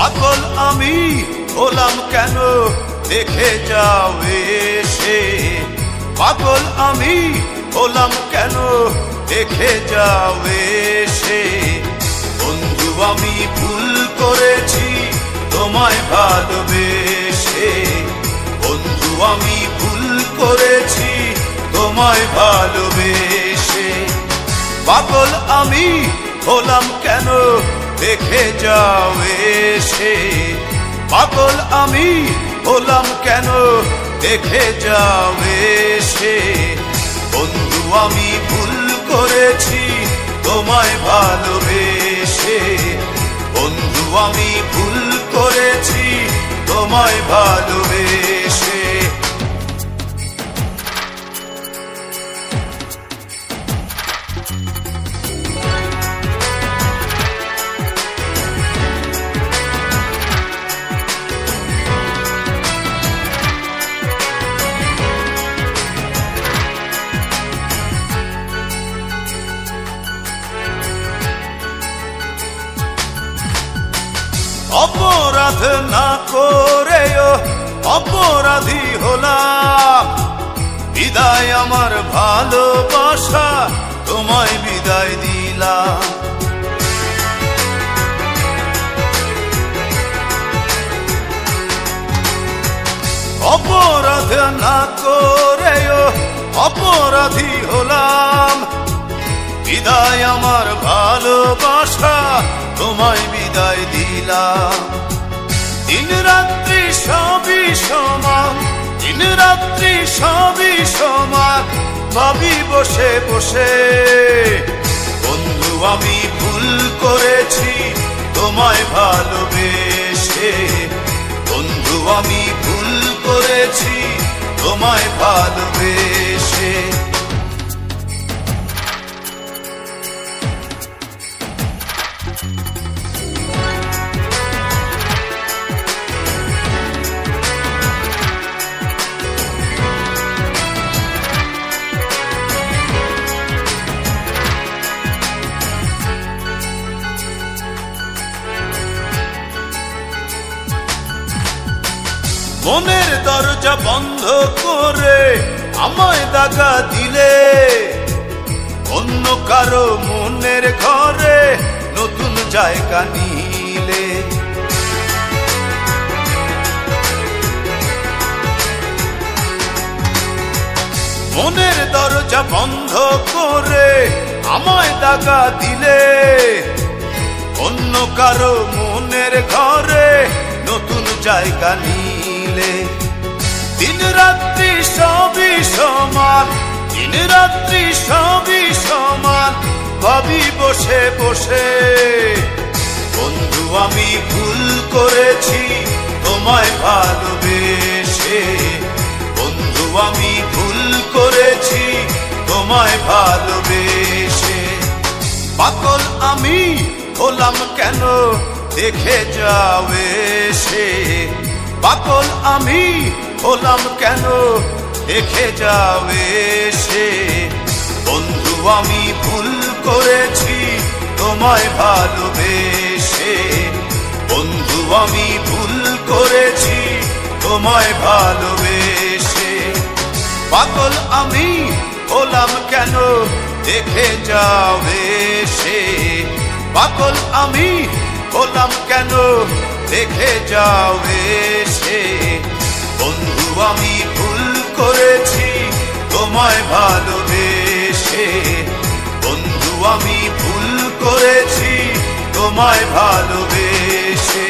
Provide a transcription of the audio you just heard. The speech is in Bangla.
পাগল আমি হলাম কেন দেখে যাও এসে, পাগল আমি হলাম কেন দেখে যাও এসে। বন্ধু আমি ভুল করেছি তোমায় ভালোবেসে, বন্ধু আমি ভুল করেছি তোমায় ভালোবেসে। পাগল আমি হলাম কেন দেখে যাও এসে, পাগল আমি হলাম কেন দেখে যাও এসে। বন্ধু আমি ভুল করেছি তোমায় ভালোবেসে, বন্ধু আমি ভুল করেছি তোমায় ভালোবেসে। অপরাধ না করেও অপরাধী হলাম, বিদায় আমার ভালোবাসা তোমায় বিদায় দিলাম। অপরাধ না করেও অপরাধী হলাম, বিদায় আমার ভালোবাসা তোমায় বিদায় দিলাম। দিন রাত্রি সবই সমান, দিন রাত্রি সবই সমান, ভাবি বসে বসে। বন্ধু আমি ভুল করেছি তোমায় ভালোবেসে, বন্ধু আমি ভুল করেছি তোমায় ভালোবেসে। মনের দরজা বন্ধ করে আমায় দাগা দিলে, অন্য কারো মনের ঘরে নতুন জায়গা নিলে। মনের দরজা বন্ধ করে আমায় দাগা দিলে, অন্য কারো মনের ঘরে নতুন জায়গা নিলে। দিন রাত্রি সবই সমান, দিন রাত্রি সবই সমান, ভাবি বসে বসে। বন্ধু আমি ভুল করেছি তোমায় ভালোবেসে, বন্ধু আমি ভুল করেছি তোমায় ভালোবেসে। পাগল আমি হলাম কেন দেখে যাও এসে, পাগল আমি হলাম কেন দেখে যাও এসে। বন্ধু আমি ভুল করেছি তোমায় ভালোবেসে, বন্ধু আমি ভুল করেছি তোমায় ভালোবেসে। পাগল আমি হলাম কেন দেখে যাও এসে, পাগল আমি হলাম কেন দেখে যাও এসে। বন্ধু আমি ভুল করেছি তোমায় ভালোবেসে, বন্ধু আমি ভুল করেছি তোমায় ভালোবেসে।